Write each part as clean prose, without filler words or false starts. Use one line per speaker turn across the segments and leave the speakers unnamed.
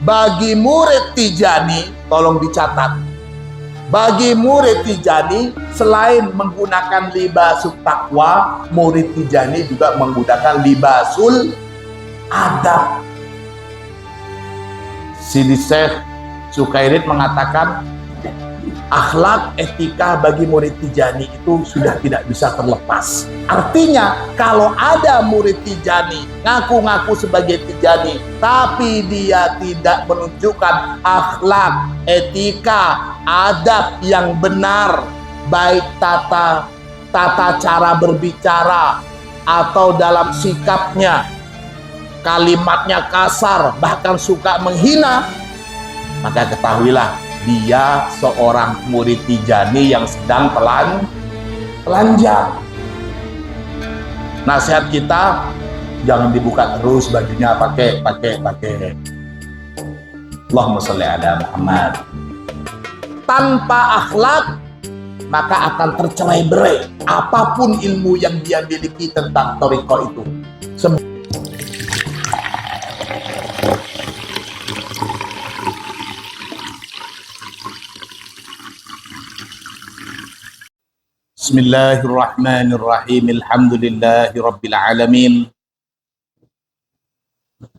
bagi murid Tijani, tolong dicatat, bagi murid Tijani selain menggunakan libasul taqwa, murid Tijani juga menggunakan libasul adab. Sidi Syekh Sukairit mengatakan akhlak etika bagi murid Tijani itu sudah tidak bisa terlepas. Artinya kalau ada murid Tijani ngaku-ngaku sebagai Tijani tapi dia tidak menunjukkan akhlak, etika, adab yang benar, baik tata cara berbicara atau dalam sikapnya, kalimatnya kasar, bahkan suka menghina, maka ketahuilah dia seorang murid Tijani yang sedang telanjang. Nasihat kita, jangan dibuka terus bajunya pakai. Allahumma sholli ala Muhammad. Tanpa akhlak maka akan tercerai-berai apapun ilmu yang dia miliki tentang thariqah itu. Bismillahirrahmanirrahim. Alhamdulillahi rabbil alamin.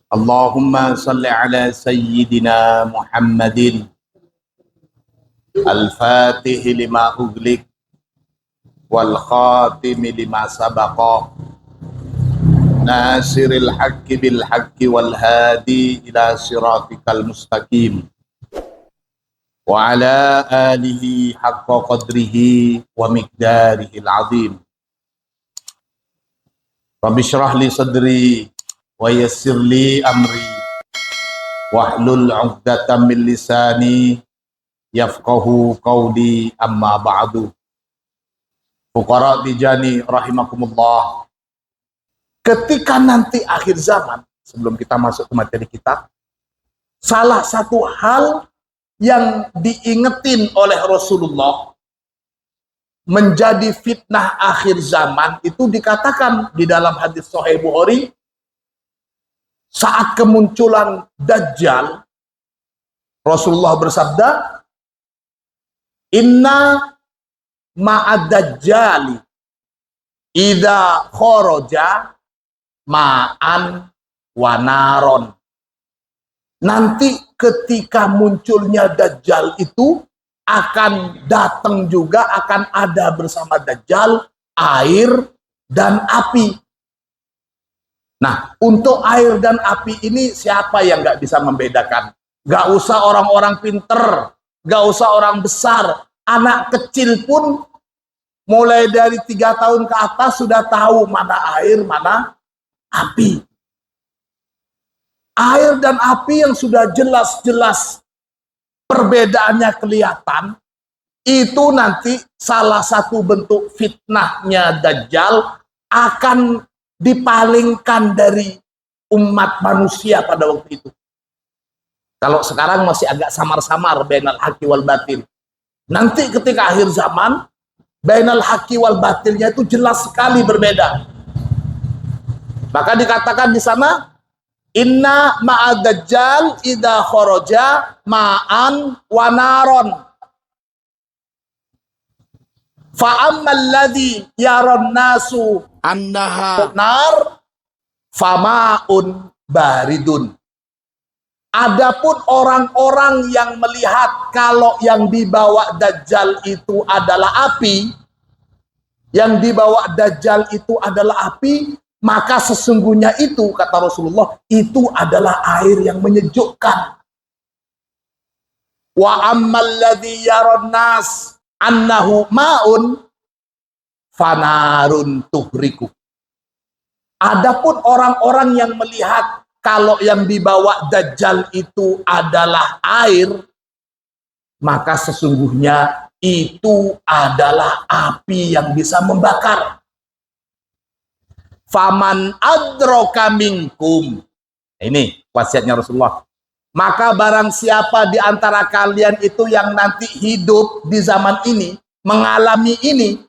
Allahumma salli ala sayyidina Muhammadin al-fatih lima ughliq wal khatim lima sabaqa nasiril haqqi bil haqqi wal hadi ila siratikal mustaqim wa ala alihi haqqa qadrihi wa miqdarihi al-azim. Rabbi syrah li sadri wa yassir li amri wahlul 'uqdatam min lisani yafqahu qawli, amma ba'du. Fuqara Tijani rahimakumullah. Ketika nanti akhir zaman, sebelum kita masuk ke materi kita, salah satu hal yang diingetin oleh Rasulullah menjadi fitnah akhir zaman itu dikatakan di dalam hadis Sahih Bukhari, saat kemunculan Dajjal, Rasulullah bersabda, inna ma'ad dajjali idza kharaja ma'an wa naron. Nanti ketika munculnya Dajjal itu akan datang juga, akan ada bersama Dajjal air dan api. Nah, untuk air dan api ini siapa yang nggak bisa membedakan? Nggak usah orang-orang pinter, nggak usah orang besar, anak kecil pun mulai dari 3 tahun ke atas sudah tahu mana air, mana api. Air dan api yang sudah jelas-jelas perbedaannya kelihatan, itu nanti salah satu bentuk fitnahnya Dajjal akan dipalingkan dari umat manusia pada waktu itu. Kalau sekarang masih agak samar-samar bainal haqqi wal batil. Nanti ketika akhir zaman, bainal haqqi wal batilnya itu jelas sekali berbeda. Maka dikatakan di sana, inna ma'ad dajjal idza kharaja ma'an wa naron. Fa ammal ladzi yaran nasu annaha nar fama'un baridun. Adapun orang-orang yang melihat kalau yang dibawa Dajjal itu adalah api, yang dibawa Dajjal itu adalah api, maka sesungguhnya itu, kata Rasulullah, itu adalah air yang menyejukkan. Wa ammal ladzi yaran nas annahu ma'un fanarun tuhriku. Adapun orang-orang yang melihat kalau yang dibawa Dajjal itu adalah air, maka sesungguhnya itu adalah api yang bisa membakar. Faman adroka minkum. Ini wasiatnya Rasulullah. Maka barang siapa di antara kalian itu yang nanti hidup di zaman ini, mengalami ini,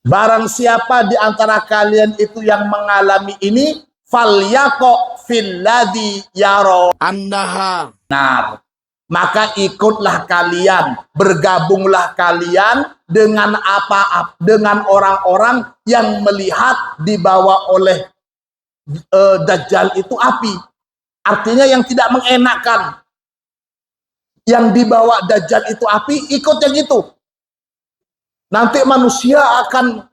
barang siapa di antara kalian itu yang mengalami ini, falyaqo fil ladzi yara annaha nar. Maka ikutlah kalian, bergabunglah kalian dengan dengan orang-orang yang melihat dibawa oleh Dajjal itu api. Artinya yang tidak mengenakan. Yang dibawa Dajjal itu api, ikut yang itu. Nanti manusia akan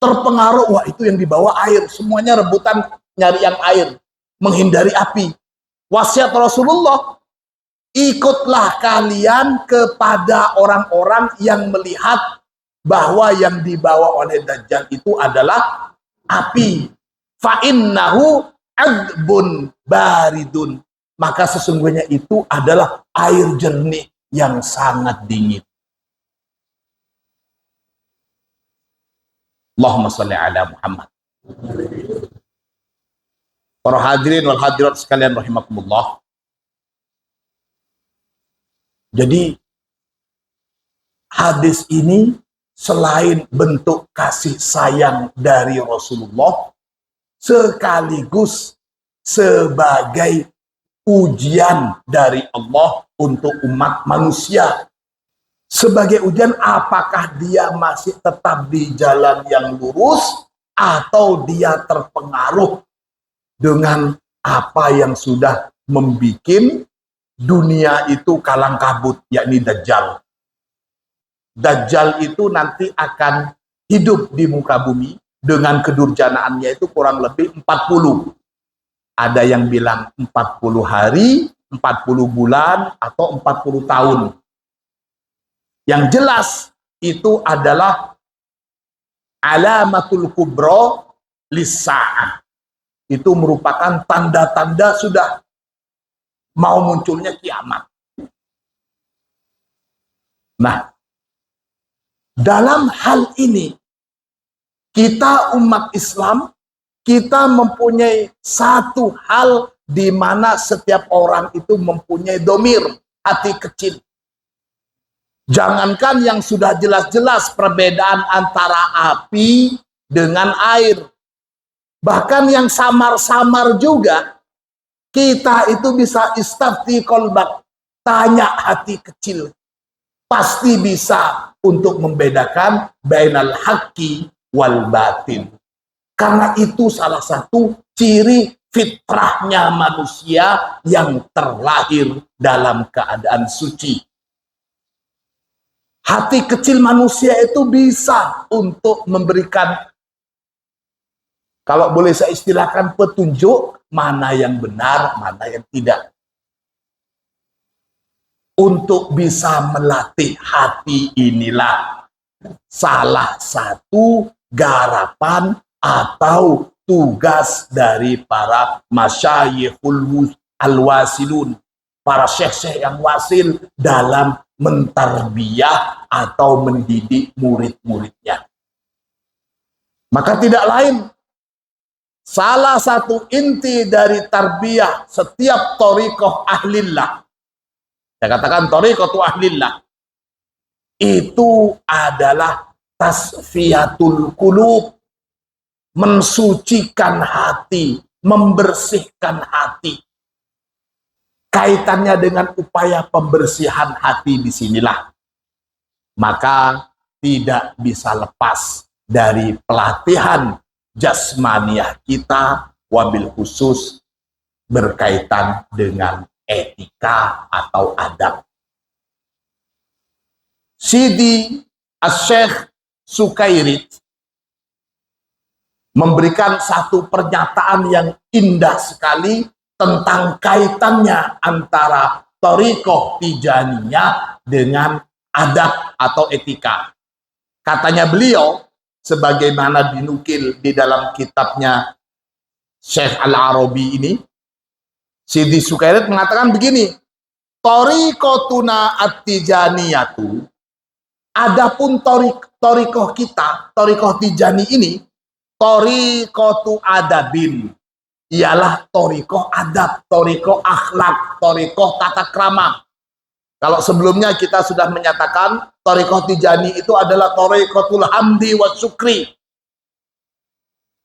terpengaruh, wah itu yang dibawa air. Semuanya rebutan nyari yang air, menghindari api. Wasiat Rasulullah, ikutlah kalian kepada orang-orang yang melihat bahwa yang dibawa oleh Dajjal itu adalah api. Fa'innahu adbun baridun. Maka sesungguhnya itu adalah air jernih yang sangat dingin. Allahumma salli ala Muhammad. Para hadirin wal hadirat sekalian rahimakumullah. Jadi hadis ini selain bentuk kasih sayang dari Rasulullah, sekaligus sebagai ujian dari Allah untuk umat manusia. Sebagai ujian apakah dia masih tetap di jalan yang lurus atau dia terpengaruh dengan apa yang sudah membuat dunia itu kalang kabut, yakni Dajjal. Dajjal itu nanti akan hidup di muka bumi dengan kedurjanaannya itu kurang lebih 40. Ada yang bilang 40 hari, 40 bulan, atau 40 tahun. Yang jelas itu adalah alamatul kubra lis-sa'ah. Itu merupakan tanda-tanda sudah mau munculnya kiamat. Nah, dalam hal ini kita umat Islam, kita mempunyai satu hal di mana setiap orang itu mempunyai domir, hati kecil. Jangankan yang sudah jelas-jelas perbedaan antara api dengan air. Bahkan yang samar-samar juga, kita itu bisa istafti kolbak, tanya hati kecil. Pasti bisa untuk membedakan bainal haqqi wal batin. Karena itu salah satu ciri fitrahnya manusia yang terlahir dalam keadaan suci. Hati kecil manusia itu bisa untuk memberikan, kalau boleh saya istilahkan, petunjuk mana yang benar, mana yang tidak. Untuk bisa melatih hati inilah salah satu garapan atau tugas dari para masyayikhul al-wasilun, para syekh-syekh yang wasil dalam mentarbiyah atau mendidik murid-muridnya. Maka tidak lain, salah satu inti dari tarbiyah setiap thariqah ahlillah, saya katakan thariqatu ahlillah, itu adalah tasfiyatul qulub, mensucikan hati, membersihkan hati. Kaitannya dengan upaya pembersihan hati disinilah. Maka tidak bisa lepas dari pelatihan jasmaniah kita, wabil khusus berkaitan dengan etika atau adab. Sidi Asy-Syaikh Sukairit memberikan satu pernyataan yang indah sekali tentang kaitannya antara thariqah tijaniyah dengan adab atau etika. Katanya beliau, sebagaimana dinukil di dalam kitabnya Syekh Al-Arabi ini, Sidi Sukairit mengatakan begini, thariqatuna at-tijaniyatu, adapun thariqah kita, thariqah tijani ini, thariqatu adabin, ialah thariqah adab, thariqah akhlak, thariqah tata krama. Kalau sebelumnya kita sudah menyatakan thariqah tijani itu adalah thariqatul hamdi wa syukri.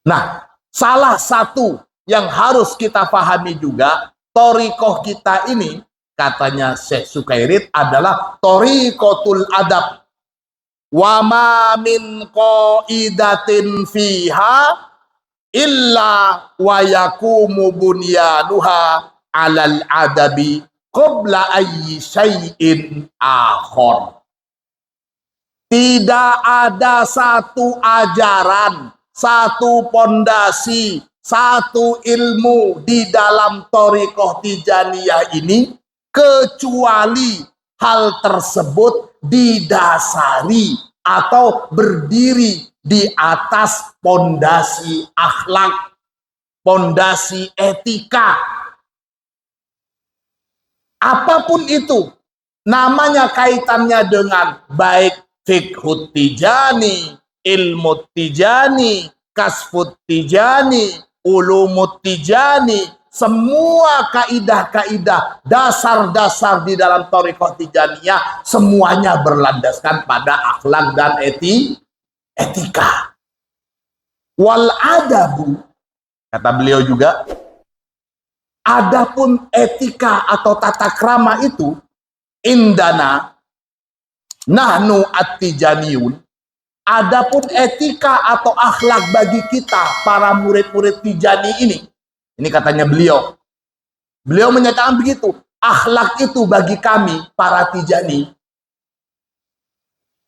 Nah, salah satu yang harus kita pahami juga, thariqah kita ini, katanya Syekh Sukairit, adalah thariqatul adab. Wa ma min qaidatin fiha illa wa yakumu bunyanuha alal adabi qabla ayyi syai'in akhar. Tidak ada satu ajaran, satu pondasi, satu ilmu di dalam thariqah Tijaniyah ini kecuali hal tersebut didasari atau berdiri di atas pondasi akhlak, pondasi etika. Apapun itu, namanya kaitannya dengan baik fiqhut tijani, ilmu tijani, kasfut tijani, ulumut tijani, semua kaidah-kaidah, dasar-dasar di dalam thariqah Tijaniyah, semuanya berlandaskan pada akhlak dan etika. Wal adabu, kata beliau juga, adapun etika atau tata krama itu, indana nahnu at-tijaniyun, adapun etika atau akhlak bagi kita para murid-murid Tijani ini katanya beliau menyatakan begitu, akhlak itu bagi kami para Tijani,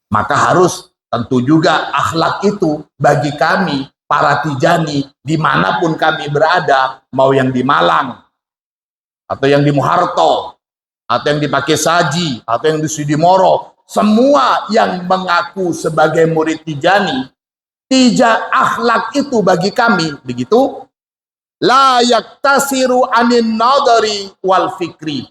maka harus tentu juga akhlak itu bagi kami para Tijani dimanapun kami berada, mau yang di Malang atau yang di Muharto atau yang di Pakesaji atau yang di Sudimoro, semua yang mengaku sebagai murid Tijani, akhlak itu bagi kami begitu, la yaktasiru anin nadari wal fikri.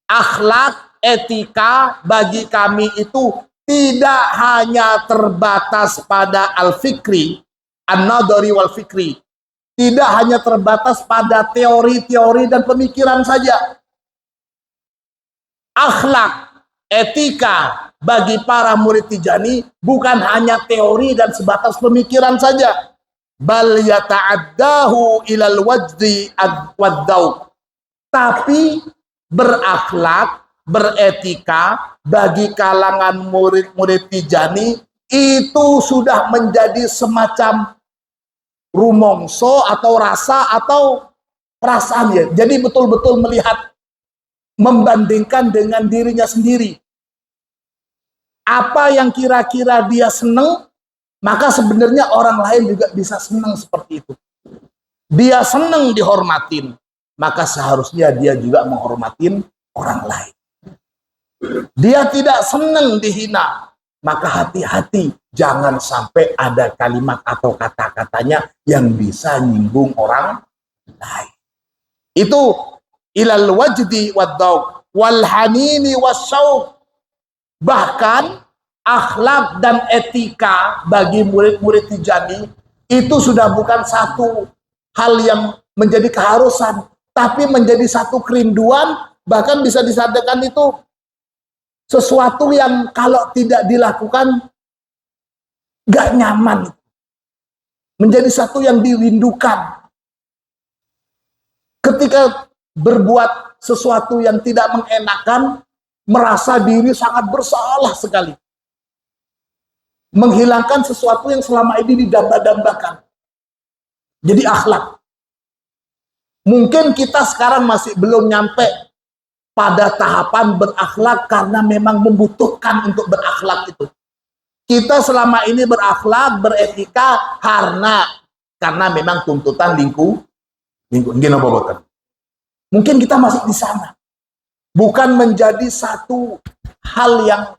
Akhlak, etika bagi kami itu tidak hanya terbatas pada al-fikri, an-nadari wal fikri. Tidak hanya terbatas pada teori-teori dan pemikiran saja. Akhlak, etika bagi para murid Tijani bukan hanya teori dan sebatas pemikiran saja. Bal yata'addahu ilal wajdi wad-dzauq. Tapi berakhlak, beretika bagi kalangan murid-murid Tijani itu sudah menjadi semacam rumongso atau rasa atau perasaan ya. Jadi betul-betul melihat, membandingkan dengan dirinya sendiri. Apa yang kira-kira dia senang, maka sebenarnya orang lain juga bisa senang seperti itu. Dia senang dihormatin, maka seharusnya dia juga menghormatin orang lain. Dia tidak senang dihina, maka hati-hati jangan sampai ada kalimat atau kata-katanya yang bisa nyinggung orang lain. Itu ilal wajdi wad-dzauq wal hanini wasyauq. Bahkan akhlak dan etika bagi murid-murid Tijani itu sudah bukan satu hal yang menjadi keharusan, tapi menjadi satu kerinduan, bahkan bisa disadarkan itu sesuatu yang kalau tidak dilakukan gak nyaman, menjadi satu yang dirindukan. Ketika berbuat sesuatu yang tidak mengenakan, merasa diri sangat bersalah sekali. Menghilangkan sesuatu yang selama ini didamba-dambakan. Jadi akhlak. Mungkin kita sekarang masih belum nyampe pada tahapan berakhlak karena memang membutuhkan untuk berakhlak itu. Kita selama ini berakhlak, beretika karena memang tuntutan lingkungan. Mungkin kita masih di sana. Bukan menjadi satu hal yang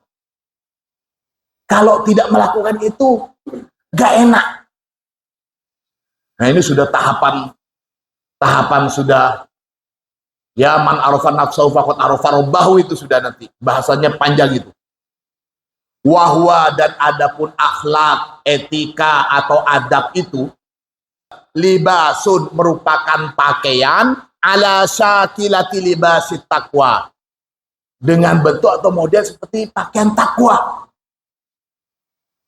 kalau tidak melakukan itu gak enak. Nah ini sudah tahapan sudah ya man arafan nafsahu faqad arafa rabbahu, itu sudah nanti bahasanya panjang itu. Wahwa, dan adapun akhlak, etika atau adab itu libasun, merupakan pakaian ala syakilati libasit taqwa, dengan bentuk atau model seperti pakaian takwa.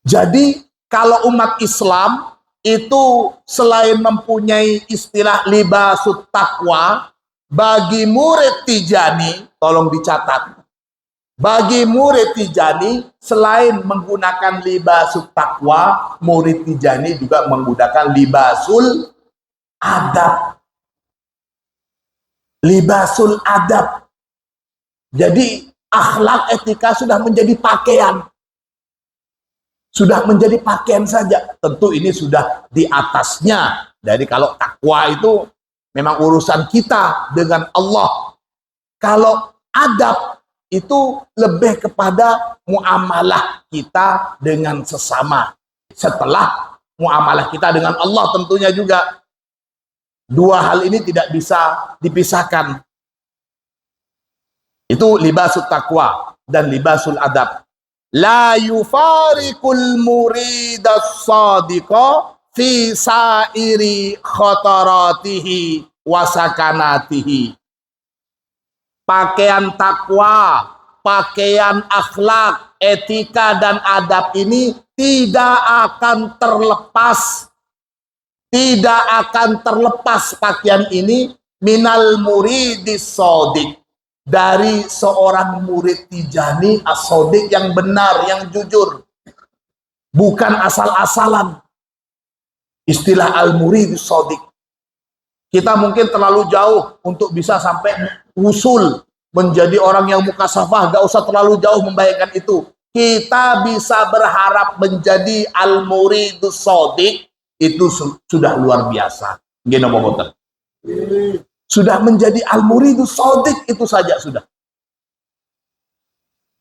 Jadi kalau umat Islam itu selain mempunyai istilah libasut taqwa, bagi murid Tijani, tolong dicatat, bagi murid Tijani selain menggunakan libasut taqwa, murid Tijani juga menggunakan libasul adab. Libasul adab. Jadi akhlak etika sudah menjadi pakaian. Sudah menjadi pakaian saja. Tentu ini sudah di atasnya. Jadi kalau takwa itu memang urusan kita dengan Allah. Kalau adab itu lebih kepada muamalah kita dengan sesama. Setelah muamalah kita dengan Allah tentunya juga. Dua hal ini tidak bisa dipisahkan. Itu libasul taqwa dan libasul adab. La yufarikul muridas sadiqa fi sairi khataratihi wasakanatihi. Pakaian takwa, pakaian akhlak, etika dan adab ini tidak akan terlepas. Tidak akan terlepas pakaian ini minal muridis shadiq, dari seorang murid Tijani as-shadiq yang benar, yang jujur, bukan asal-asalan. Istilah al-muridis shadiq, kita mungkin terlalu jauh untuk bisa sampai usul menjadi orang yang mukasafah, gak usah terlalu jauh membayangkan itu. Kita bisa berharap menjadi al-muridus shadiq, itu sudah luar biasa. Gini bobotan. Sudah menjadi al-muridus shadiq itu saja sudah.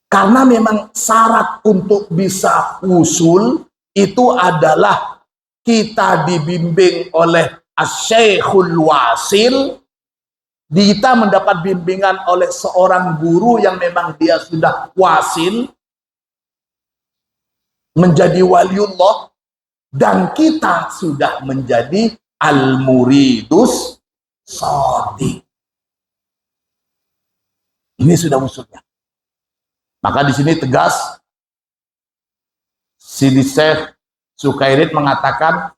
Karena memang syarat untuk bisa usul itu adalah kita dibimbing oleh asy-syaikhul wasil, kita mendapat bimbingan oleh seorang guru yang memang dia sudah wasil, menjadi waliullah, dan kita sudah menjadi al-muridus shadiq. Ini sudah usulnya. Maka di sini tegas Sidi Syekh Sukairit mengatakan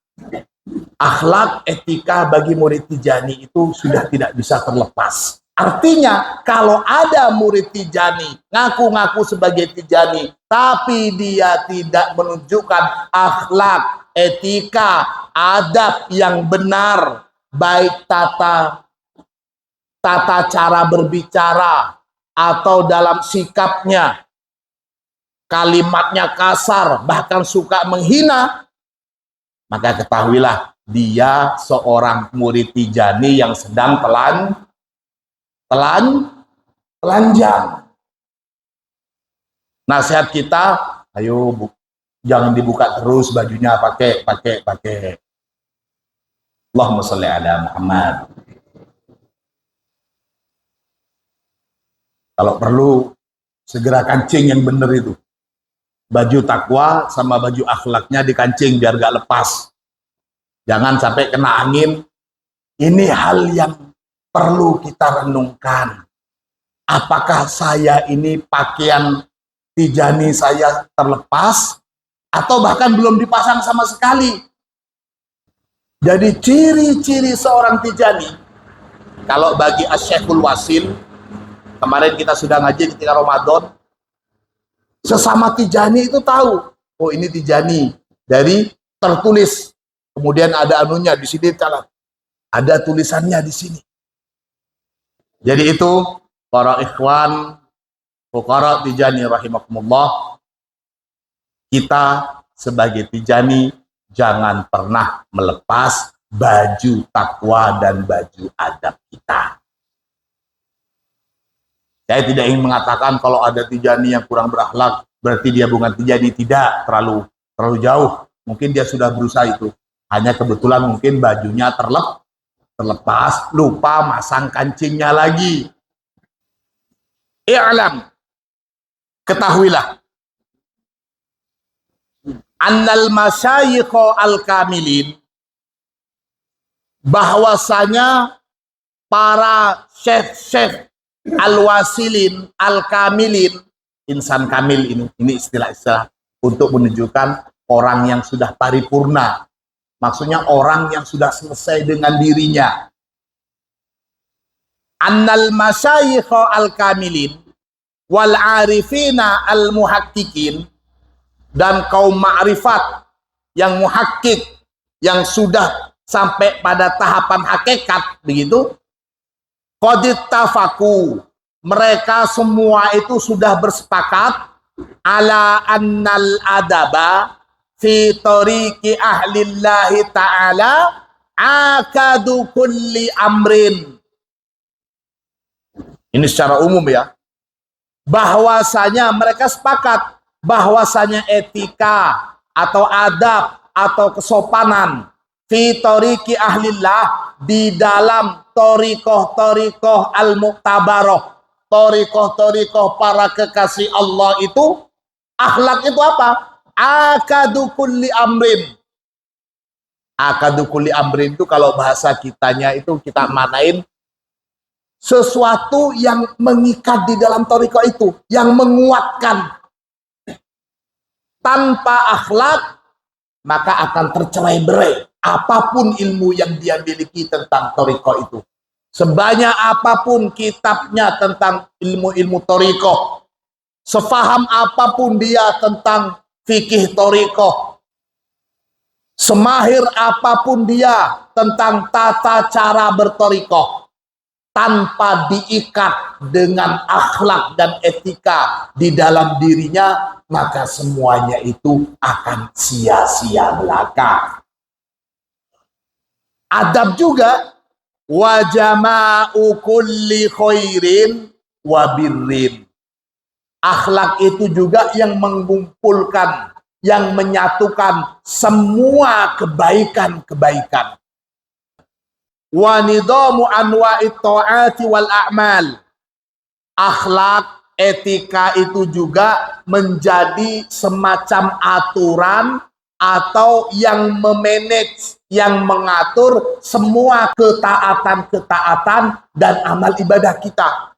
akhlak etika bagi murid Tijani itu sudah tidak bisa terlepas. Artinya kalau ada murid Tijani ngaku-ngaku sebagai Tijani tapi dia tidak menunjukkan akhlak, etika, adab yang benar, baik tata cara berbicara atau dalam sikapnya, kalimatnya kasar, bahkan suka menghina, maka ketahuilah dia seorang murid Tijani yang sedang telanjang. Nasihat kita, ayo jangan dibuka terus bajunya, pakai. Allahumma sholli ala Muhammad. Kalau perlu segera kancing yang benar itu. Baju takwa sama baju akhlaknya dikancing biar gak lepas. Jangan sampai kena angin. Ini hal yang perlu kita renungkan. Apakah saya ini pakaian Tijani saya terlepas atau bahkan belum dipasang sama sekali? Jadi ciri-ciri seorang Tijani, kalau bagi Asy-Syaikhul Wasil, kemarin kita sudah ngaji ketika Ramadan, sesama Tijani itu tahu, oh ini Tijani, dari tertulis, kemudian ada anunya di sini, ada tulisannya di sini. Jadi itu para ikhwan fuqara Tijani rahimakumullah, kita sebagai Tijani jangan pernah melepas baju takwa dan baju adab kita. Saya tidak ingin mengatakan kalau ada Tijani yang kurang berakhlak berarti dia bukan Tijani, tidak, terlalu jauh. Mungkin dia sudah berusaha itu. Hanya kebetulan mungkin bajunya terlepas, lupa masang kancingnya lagi. I'lam, ketahuilah, annal masyayikha al-kamilin, bahwasanya para syekh-syekh al-wasilin, al-kamilin, insan kamil ini istilah-istilah untuk menunjukkan orang yang sudah paripurna, Maksudnya orang yang sudah selesai dengan dirinya. Annal masyayikha al-kamilin wal arifina al-muhakkikin, dan kaum ma'rifat yang muhakkik, yang sudah sampai pada tahapan hakikat, begitu. Qad ittafaqu, mereka semua itu sudah bersepakat ala annal adaba fi tariqi ahlillahi ta'ala akadu kulli amrin. Ini secara umum ya. Bahwasanya mereka sepakat bahwasanya etika atau adab atau kesopanan fi tariqi ahlillah, di dalam torikoh-torikoh al-muktabaroh, torikoh-torikoh para kekasih Allah itu, akhlak itu apa? Akadu kulli amrin. Akadu kulli amrin itu kalau bahasa kitanya itu kita manain sesuatu yang mengikat di dalam torikoh itu, yang menguatkan. Tanpa akhlak maka akan tercerai-berai apapun ilmu yang dia miliki tentang torikoh itu. Sebanyak apapun kitabnya tentang ilmu-ilmu torikoh, sefaham apapun dia tentang fikih torikoh, semahir apapun dia tentang tata cara bertorikoh, tanpa diikat dengan akhlak dan etika di dalam dirinya, maka semuanya itu akan sia-sia belaka. Adab juga, wa jama'u kulli khairin wa birrin. Akhlak itu juga yang mengumpulkan, yang menyatukan semua kebaikan-kebaikan. Wa nidamu anwa'it ta'ati wal a'mal. Akhlak, etika itu juga menjadi semacam aturan atau yang memanage, yang mengatur semua ketaatan-ketaatan dan amal ibadah kita.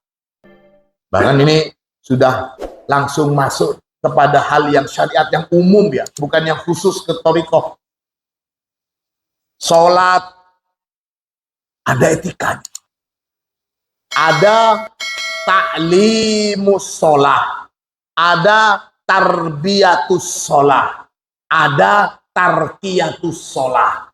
Bahkan ini sudah langsung masuk kepada hal yang syariat yang umum ya, bukan yang khusus ke thariqah. Sholat ada etikanya, ada ta'limus sholat, ada tarbiyatus sholat, ada tarkiyatus sholat.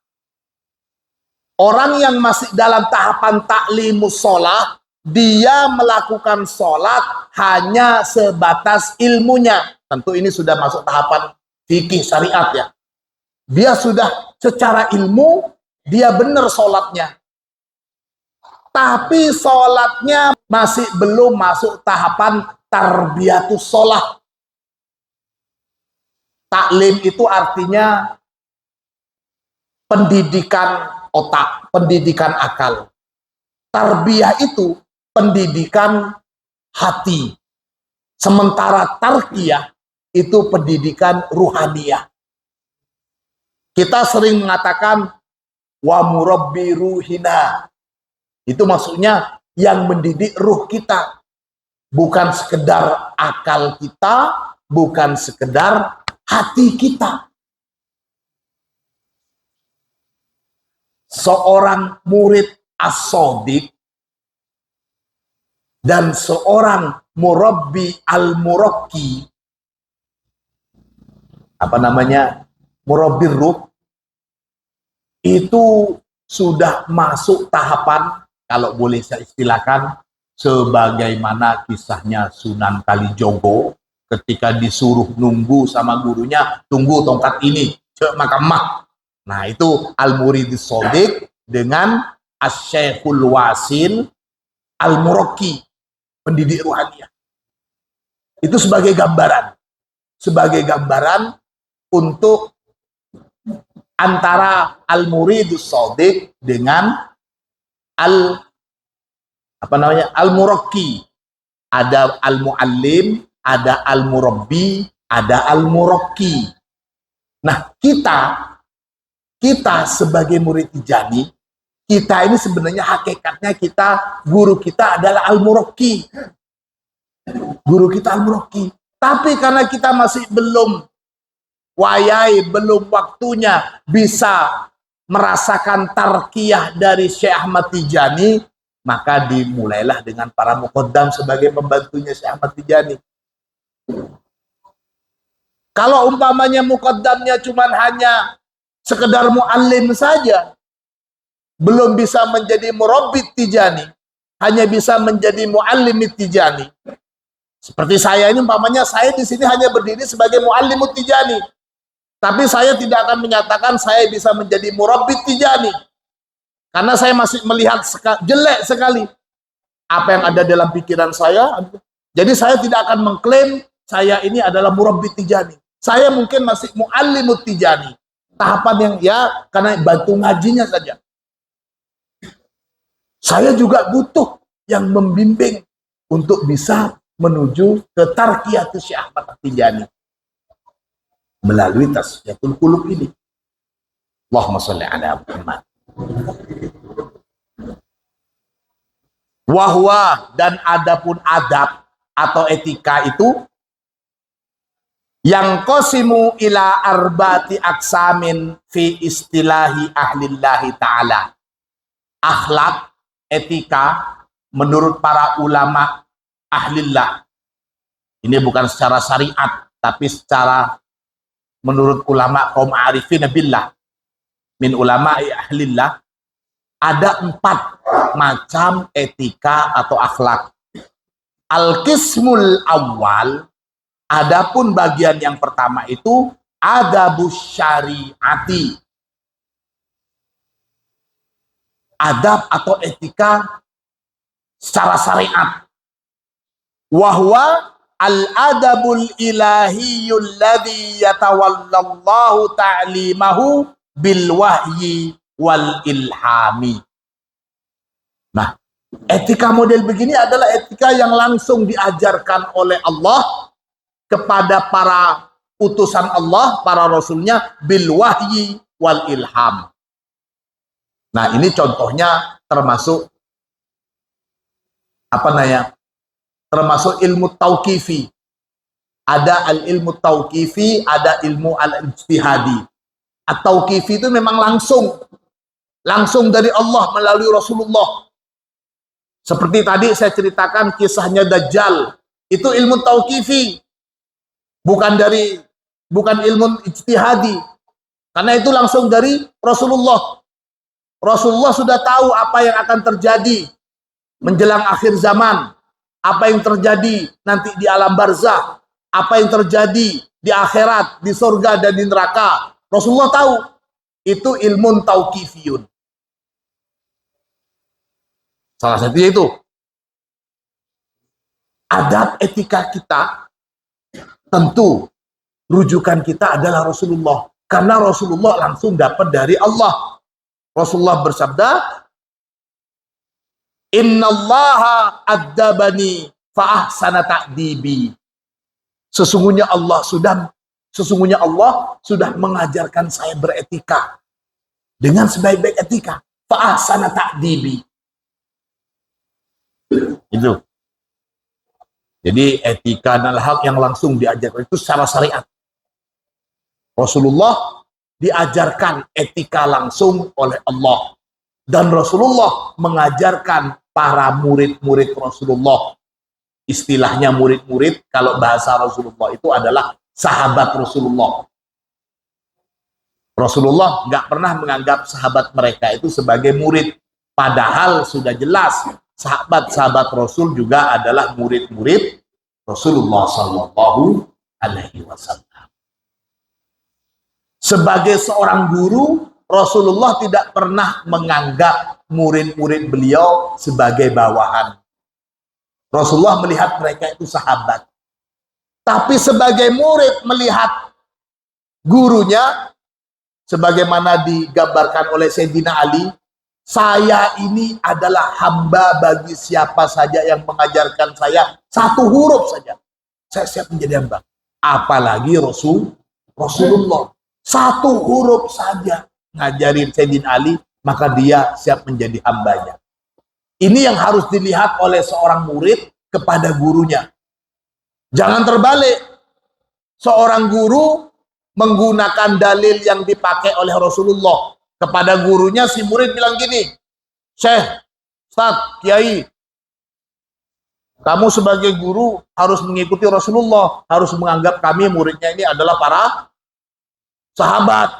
Orang yang masih dalam tahapan ta'limus sholat, dia melakukan sholat hanya sebatas ilmunya. Tentu ini sudah masuk tahapan fikih syariat ya. Dia sudah secara ilmu, dia benar sholatnya. Tapi sholatnya masih belum masuk tahapan tarbiyatus sholat. Taklim itu artinya pendidikan otak, pendidikan akal. Tarbiyah itu pendidikan hati. Sementara tarkiyah itu pendidikan ruhaniyah. Kita sering mengatakan wa murabbi ruhina. Itu maksudnya yang mendidik ruh kita. Bukan sekedar akal kita, bukan sekedar hati kita. Seorang murid as-shadiq dan seorang murabbi al-murakki, apa namanya, murabbi ruh, itu sudah masuk tahapan, kalau boleh saya istilahkan, sebagaimana kisahnya Sunan Kalijogo ketika disuruh nunggu sama gurunya, tunggu tongkat ini ke Makamah. Nah itu al-muridis shadiq dengan as-syekhul wasil al-murakki, pendidik ruhaniyah. Itu sebagai gambaran untuk antara al-muridus shadiq dengan al-murakki. Ada al-muallim, ada al-murabbi, ada al-murakki. Nah, kita sebagai murid Tijani, kita ini sebenarnya hakikatnya guru kita adalah al-murakki. Guru kita al-murakki. Tapi karena kita masih belum wayai, belum waktunya bisa merasakan tarkiyah dari Syekh Ahmad Tijani, maka dimulailah dengan para muqaddam sebagai pembantunya Syekh Ahmad Tijani. Kalau umpamanya muqaddamnya cuman hanya sekedar muallim saja, belum bisa menjadi murabbit Tijani, hanya bisa menjadi muallim Tijani. Seperti saya ini umpamanya saya di sini hanya berdiri sebagai muallim Tijani, tapi saya tidak akan menyatakan saya bisa menjadi murabbit Tijani, karena saya masih melihat jelek sekali apa yang ada dalam pikiran saya. Jadi saya tidak akan mengklaim saya ini adalah murabbit Tijani. Saya mungkin masih muallim Tijani, tahapan yang ya karena bantu ngajinya saja. Saya juga butuh yang membimbing untuk bisa menuju ke tarqiyatus Syekh Ahmad Tijani melalui tasfiyatul qulub ini. Allahumma shalli ala Muhammad. Wahwa, dan adapun adab atau etika itu yang qasimu ila arbati aksamin fi istilahi ahlillahi ta'ala. Akhlak, etika menurut para ulama ahlillah, ini bukan secara syariat tapi secara menurut ulama kaum arifin billah min ulama'i ahlillah, ada 4 macam etika atau akhlak. Al-qismul awal, adapun bagian yang pertama itu adabus syariati, adab atau etika secara syariat. Wahwa al-adabul ilahiyyul ladzi yatawallallahu ta'limahu bil wahyi wal ilhami. Nah, etika model begini adalah etika yang langsung diajarkan oleh Allah kepada para utusan Allah, para rasulnya, bil wahyi wal ilham. Nah, ini contohnya termasuk termasuk ilmu tauqifi. Ada al-ilmu tauqifi, ada ilmu al-ijtihadi. At-tauqifi itu memang langsung dari Allah melalui Rasulullah. Seperti tadi saya ceritakan kisahnya Dajjal, itu ilmu tauqifi, bukan ilmu ijtihadi, karena itu langsung dari Rasulullah. Rasulullah sudah tahu apa yang akan terjadi menjelang akhir zaman, apa yang terjadi nanti di alam barzah, apa yang terjadi di akhirat, di surga dan di neraka. Rasulullah tahu. Itu ilmu tauqifiyun. Salah satunya itu. Adab etika kita, tentu rujukan kita adalah Rasulullah. Karena Rasulullah langsung dapat dari Allah. Rasulullah bersabda, "Innallaha addabani fa ahsana ta'dibi." Sesungguhnya Allah sudah mengajarkan saya beretika dengan sebaik-baik etika. Fa ahsana ta'dibi. Itu. Jadi etika adalah hal yang langsung diajarkan itu secara syariat. Rasulullah diajarkan etika langsung oleh Allah, dan Rasulullah mengajarkan para murid-murid Rasulullah. Istilahnya murid-murid, kalau bahasa Rasulullah itu adalah sahabat Rasulullah. Rasulullah nggak pernah menganggap sahabat mereka itu sebagai murid, padahal sudah jelas sahabat-sahabat Rasul juga adalah murid-murid Rasulullah Sallallahu Alaihi Wasallam. Sebagai seorang guru, Rasulullah tidak pernah menganggap murid-murid beliau sebagai bawahan. Rasulullah melihat mereka itu sahabat. Tapi sebagai murid melihat gurunya, sebagaimana digambarkan oleh Sayyidina Ali, saya ini adalah hamba bagi siapa saja yang mengajarkan saya 1 huruf saja, saya siap menjadi hamba. Apalagi Rasulullah 1 huruf saja ngajarin Sayyidina Ali, maka dia siap menjadi hambanya. Ini yang harus dilihat oleh seorang murid kepada gurunya. Jangan terbalik. Seorang guru menggunakan dalil yang dipakai oleh Rasulullah. Kepada gurunya si murid bilang gini, Syekh, Ustaz, Kiai, kamu sebagai guru harus mengikuti Rasulullah, harus menganggap kami muridnya ini adalah para sahabat.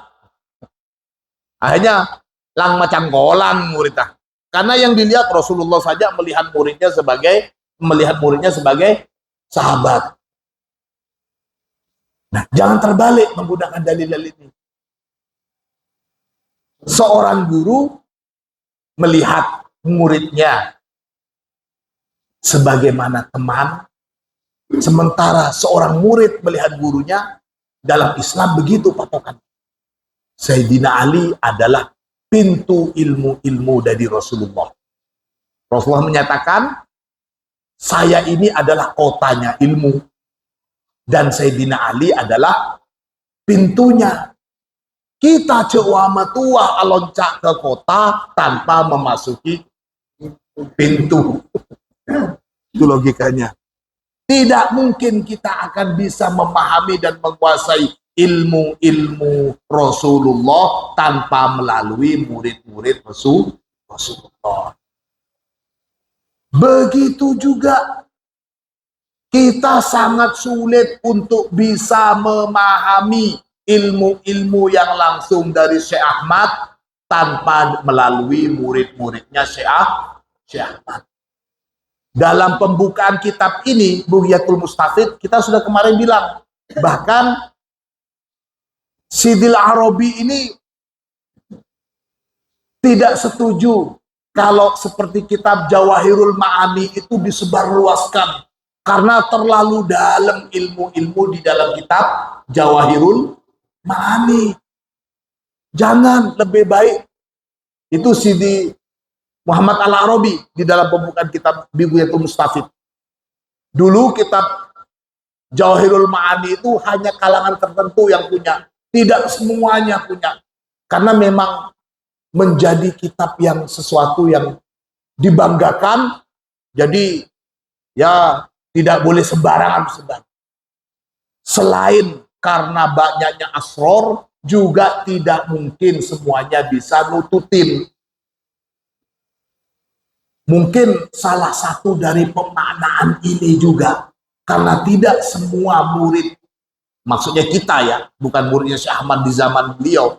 Akhirnya lang macam golan muridnya. Karena yang dilihat Rasulullah saja melihat muridnya sebagai sahabat. Nah, jangan terbalik menggunakan dalil-dalil ini. Seorang guru melihat muridnya sebagaimana teman, sementara seorang murid melihat gurunya, dalam Islam begitu patokan. Sayyidina Ali adalah pintu ilmu-ilmu dari Rasulullah. Rasulullah menyatakan, saya ini adalah kotanya ilmu, dan Sayyidina Ali adalah pintunya. Kita cewama tua loncak ke kota tanpa memasuki pintu. Itu logikanya. Tidak mungkin kita akan bisa memahami dan menguasai ilmu-ilmu Rasulullah tanpa melalui murid-murid Rasulullah. Begitu juga kita sangat sulit untuk bisa memahami ilmu-ilmu yang langsung dari Syekh Ahmad tanpa melalui murid-muridnya Syekh Ahmad. Dalam pembukaan kitab ini, Bughyatul Mustafid, kita sudah kemarin bilang, bahkan Sidil Arabi ini tidak setuju kalau seperti kitab Jawahirul Ma'ani itu disebarluaskan karena terlalu dalam ilmu-ilmu di dalam kitab Jawahirul Ma'ani. Jangan, lebih baik. Itu Sidi Muhammad Al-Arabi di dalam pembukaan kitab Bughyatul Mustafid. Dulu kitab Jawahirul Ma'ani itu hanya kalangan tertentu yang punya. Tidak semuanya punya. Karena memang menjadi kitab yang sesuatu yang dibanggakan. Jadi ya tidak boleh sembarangan sebar. Selain karena banyaknya asror, juga tidak mungkin semuanya bisa nututin. Mungkin salah satu dari pemaknaan ini juga, karena tidak semua murid, maksudnya kita ya, bukan muridnya Syekh Ahmad di zaman beliau.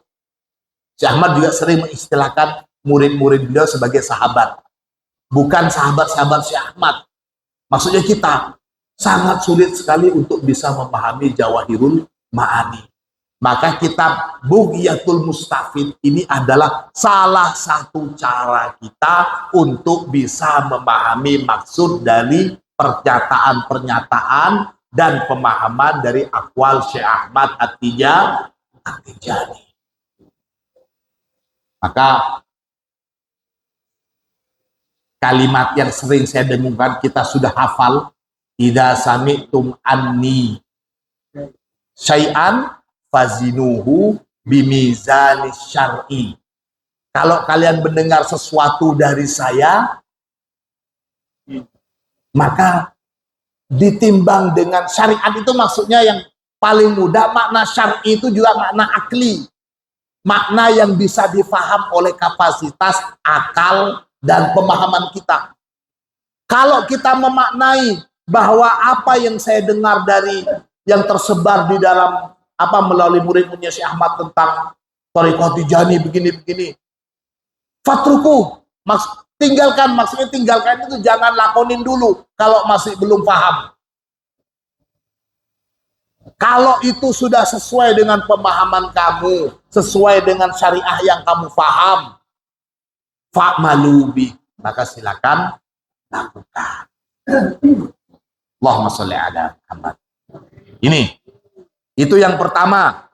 Syekh Ahmad juga sering mengistilahkan murid-murid beliau sebagai sahabat. Bukan sahabat-sahabat Syekh Ahmad. Maksudnya kita sangat sulit sekali untuk bisa memahami Jawahirul Ma'ani. Maka kitab Bughyatul Mustafid ini adalah salah satu cara kita untuk bisa memahami maksud dari pernyataan-pernyataan dan pemahaman dari aqwal Syekh Ahmad At-Tijani. Maka kalimat yang sering saya dengungkan kita sudah hafal, idza sami'tum anni syai'an fazinuhu bimizanis syar'i. Kalau kalian mendengar sesuatu dari saya, maka ditimbang dengan syariat. Itu maksudnya yang paling mudah. Makna syar'i itu juga makna akli, makna yang bisa difaham oleh kapasitas akal dan pemahaman kita. Kalau kita memaknai bahwa apa yang saya dengar dari yang tersebar di dalam melalui murid-muridnya Syekh Ahmad tentang Thariqah Tijani begini-begini, fatruku, tinggalkan, maksudnya tinggalkan itu jangan lakonin dulu kalau masih belum paham. Kalau itu sudah sesuai dengan pemahaman kamu, sesuai dengan syariah yang kamu paham, fa'malubi, maka silakan lakukan. Allahumma sholli ala Muhammad. Itu yang pertama.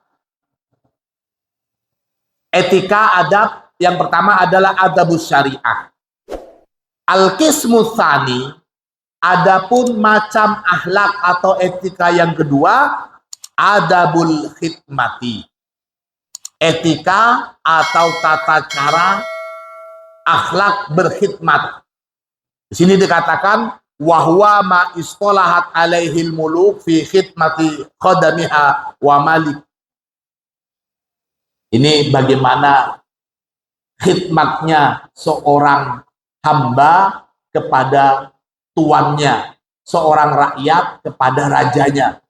Etika adab yang pertama adalah adabus syariah. Al-qismu tsani, adapun macam akhlak atau etika yang kedua, adabul khidmati. Etika atau tata cara akhlak berkhidmat. Di sini dikatakan wahwa ma istolahat alaihil muluk fi khidmati qadamiha wa malik. Ini bagaimana khidmatnya seorang hamba kepada tuannya, seorang rakyat kepada rajanya.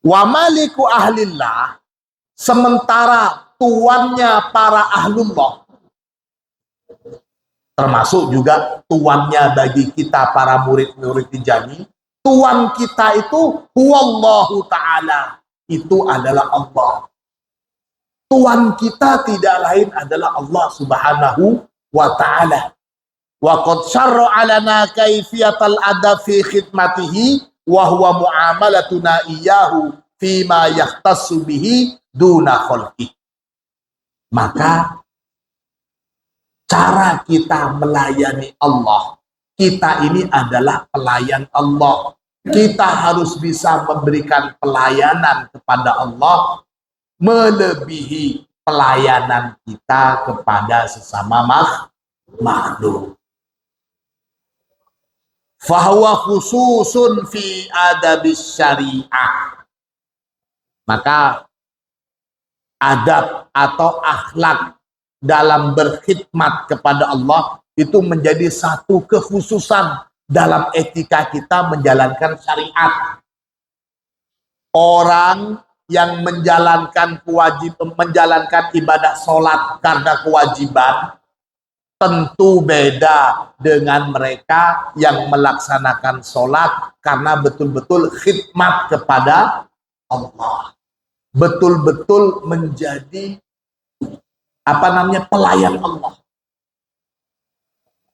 Wa maliku ahlillah, sementara tuannya para ahlullah, termasuk juga tuannya bagi kita para murid-murid Tijani. Tuan kita itu huwallahu ta'ala, itu adalah Allah. Tuan kita tidak lain adalah Allah subhanahu wa ta'ala. Wa qad syarra'a lana kaifiyatal adab fi khidmatihi wa huwa muamalatuna iyyahu fima yahtassu bihi duna khalqi. Maka cara kita melayani Allah, kita ini adalah pelayan Allah. Kita harus bisa memberikan pelayanan kepada Allah melebihi pelayanan kita kepada sesama makhluk. Fahuwa khususun fi adabis syariah. Maka adab atau akhlak dalam berkhidmat kepada Allah itu menjadi satu kekhususan dalam etika kita menjalankan syariat. Orang yang menjalankan ibadah sholat karena kewajiban tentu beda dengan mereka yang melaksanakan sholat karena betul-betul khidmat kepada Allah, betul-betul menjadi pelayan Allah.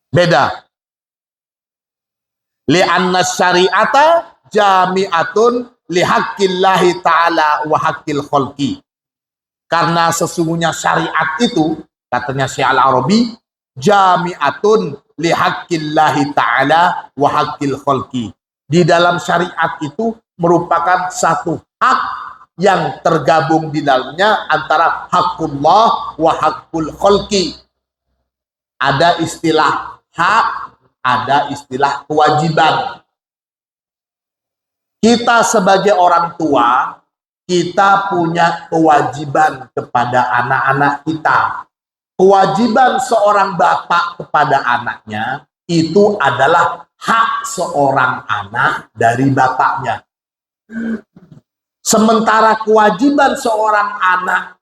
Beda. Li'anna syari'ata jami'atun lihaqqillahi ta'ala wa haqqil khalqi. Karena sesungguhnya syariat itu, katanya Syekh Al-Arabi, jami'atun lihaqqillahi ta'ala wa haqqil khalqi. Di dalam syariat itu merupakan satu hak yang tergabung di dalamnya antara haqqullah wa haqqul khalqi. Ada istilah hak, ada istilah kewajiban. Kita sebagai orang tua, kita punya kewajiban kepada anak-anak kita. Kewajiban seorang bapak kepada anaknya itu adalah hak seorang anak dari bapaknya. Sementara kewajiban seorang anak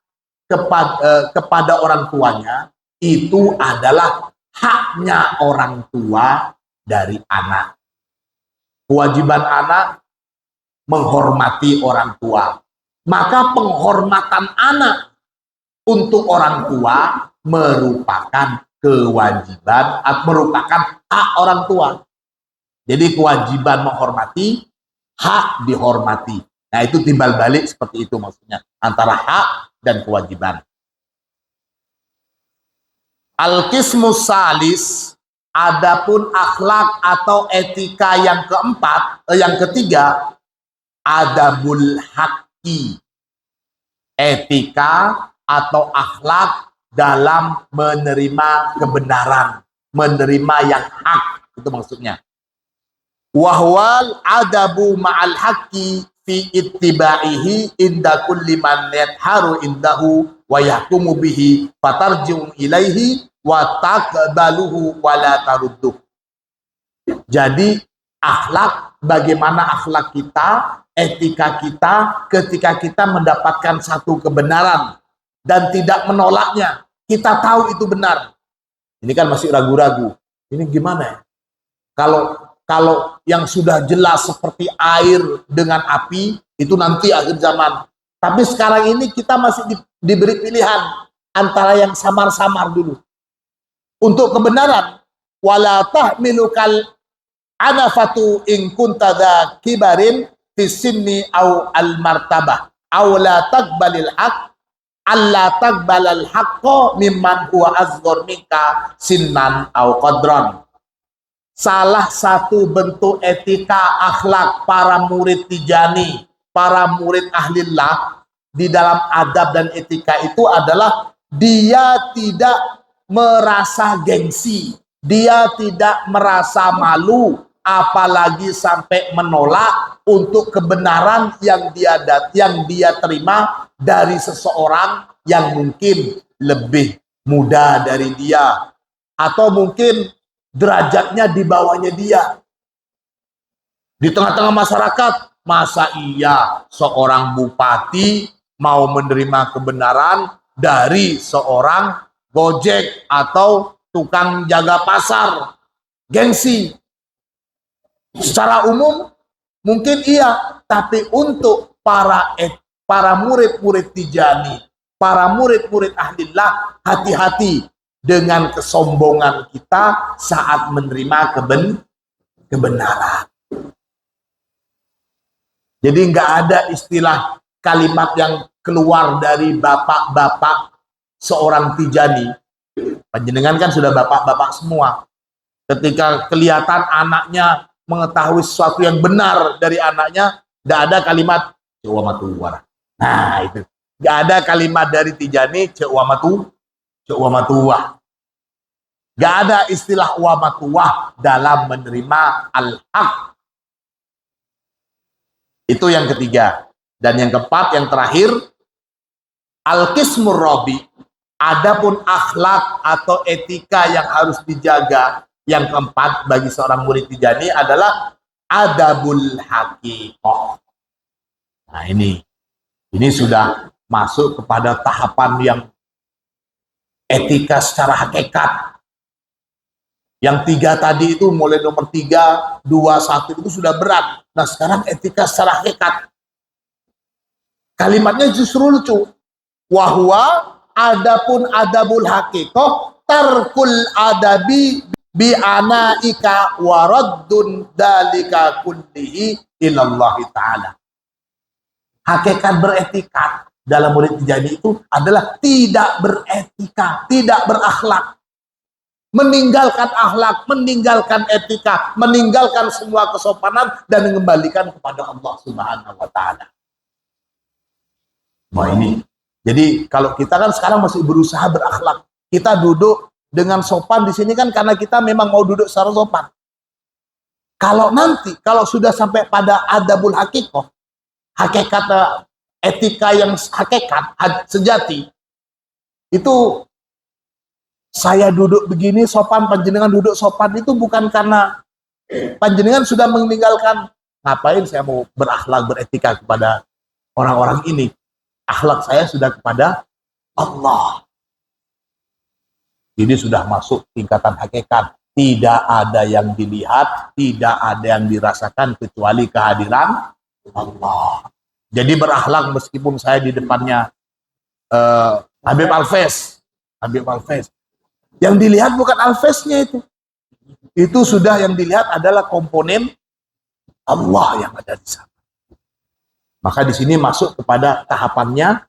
kepada orang tuanya itu adalah haknya orang tua dari anak. Kewajiban anak menghormati orang tua. Maka penghormatan anak untuk orang tua merupakan kewajiban, merupakan hak orang tua. Jadi kewajiban menghormati, hak dihormati. Nah itu timbal balik seperti itu maksudnya. Antara hak dan kewajiban. Al-qismus salis, adapun akhlak atau etika yang ketiga, adabul haqqi, etika atau akhlak dalam menerima kebenaran, menerima yang hak, itu maksudnya. Wahwal adabu ma'al haqqi fi ittiba'ihi inda kulli man yatharu indahu wa yahkumu bihi fatarji'u ilaihi wa taqbaluhu wa la tarudduh. Jadi akhlak, bagaimana akhlak kita, etika kita ketika kita mendapatkan satu kebenaran dan tidak menolaknya. Kita tahu itu benar. Ini kan masih ragu-ragu. Ini gimana ya? Kalau yang sudah jelas seperti air dengan api, itu nanti akhir zaman. Tapi sekarang ini kita masih diberi pilihan antara yang samar-samar dulu. Untuk kebenaran, wala tahmilukal anafatu in kunta dha kibarin fi sinni au al martabah au la taqbalil haq alla taqbalal haqqo mimman huwa asghar minka sinnan au qadran. Salah satu bentuk etika akhlak para murid Tijani, para murid Ahlillah di dalam adab dan etika itu adalah dia tidak merasa gengsi, dia tidak merasa malu, apalagi sampai menolak untuk kebenaran yang dia terima dari seseorang yang mungkin lebih muda dari dia, atau mungkin derajatnya di bawahnya dia. Di tengah-tengah masyarakat, masa iya seorang bupati mau menerima kebenaran dari seorang gojek atau tukang jaga pasar? Gengsi. Secara umum mungkin iya, tapi untuk para murid-murid Tijani, para murid-murid Ahlillah, hati-hati dengan kesombongan kita saat menerima kebenaran. Jadi nggak ada istilah kalimat yang keluar dari bapak-bapak seorang Tijani. Panjenengan kan sudah bapak-bapak semua. Ketika kelihatan anaknya mengetahui sesuatu yang benar dari anaknya, tidak ada kalimat cek wa matuwah. Nah itu, nggak ada kalimat dari Tijani cek wa matuwah. Nggak ada istilah wa matuwah dalam menerima al-haq. Itu yang ketiga. Dan yang keempat, yang terakhir, al-qismur rabi. Adapun akhlak atau etika yang harus dijaga, yang keempat bagi seorang murid Tijani adalah adabul haqiqah. Nah ini sudah masuk kepada tahapan yang etika secara hakikat. Yang tiga tadi itu, mulai nomor 3, 2, 1 itu sudah berat. Nah sekarang etika secara hakikat. Kalimatnya justru lucu. Wahwa adapun adabul haqiqah tarkul adabi bi anaika waraddun dalika kullihi ilallahi ta'ala. Hakikat beretika dalam murid Tijani itu adalah tidak beretika, tidak berakhlak. Meninggalkan akhlak, meninggalkan etika, meninggalkan semua kesopanan dan mengembalikan kepada Allah Subhanahu wa Ta'ala. Nah ini, jadi kalau kita kan sekarang masih berusaha berakhlak, kita duduk dengan sopan di sini kan karena kita memang mau duduk secara sopan. Kalau nanti, kalau sudah sampai pada adabul haqiqah, hakikat etika yang hakikat sejati, itu saya duduk begini sopan, panjenengan duduk sopan, itu bukan karena panjenengan sudah meninggalkan, ngapain saya mau berakhlak, beretika kepada orang-orang ini. Akhlak saya sudah kepada Allah. Ini sudah masuk tingkatan hakikat. Tidak ada yang dilihat, tidak ada yang dirasakan kecuali kehadiran Allah. Jadi berakhlak meskipun saya di depannya Habib Alves. Yang dilihat bukan Alvesnya itu. Itu sudah yang dilihat adalah komponen Allah yang ada di sana. Maka di sini masuk kepada tahapannya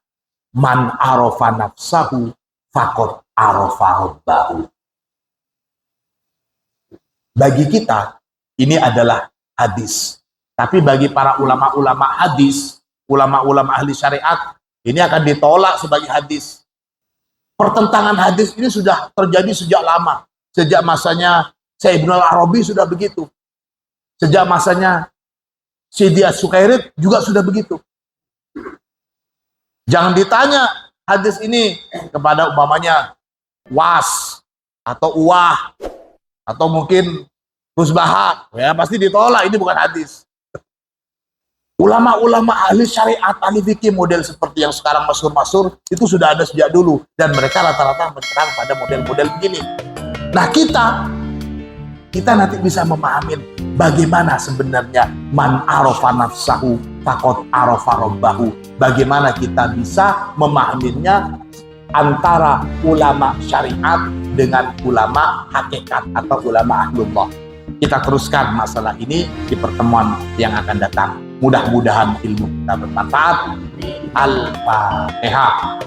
man arafa nafsahu faqad arafa rabbahu. Bagi kita ini adalah hadis. Tapi bagi para ulama-ulama hadis, ulama-ulama ahli syariat, ini akan ditolak sebagai hadis. Pertentangan hadis ini sudah terjadi sejak lama. Sejak masanya Syekh Ibnu Arabi sudah begitu. Sejak masanya Sidi As-Sukairit juga sudah begitu. Jangan ditanya hadis ini kepada umpamanya Was atau Uwah atau mungkin Musbahak, ya pasti ditolak, ini bukan hadis. Ulama-ulama ahli syariat, ahli fikih model seperti yang sekarang masyhur-masyhur itu sudah ada sejak dulu dan mereka rata-rata menyerang pada model-model begini. Nah kita nanti bisa memahami bagaimana sebenarnya man arafa nafsahu faqad arafa rabbahu. Bagaimana kita bisa memahaminya antara ulama syariat dengan ulama hakikat atau ulama ahlullah. Kita teruskan masalah ini di pertemuan yang akan datang. Mudah-mudahan ilmu kita bermanfaat. Al-Fatihah.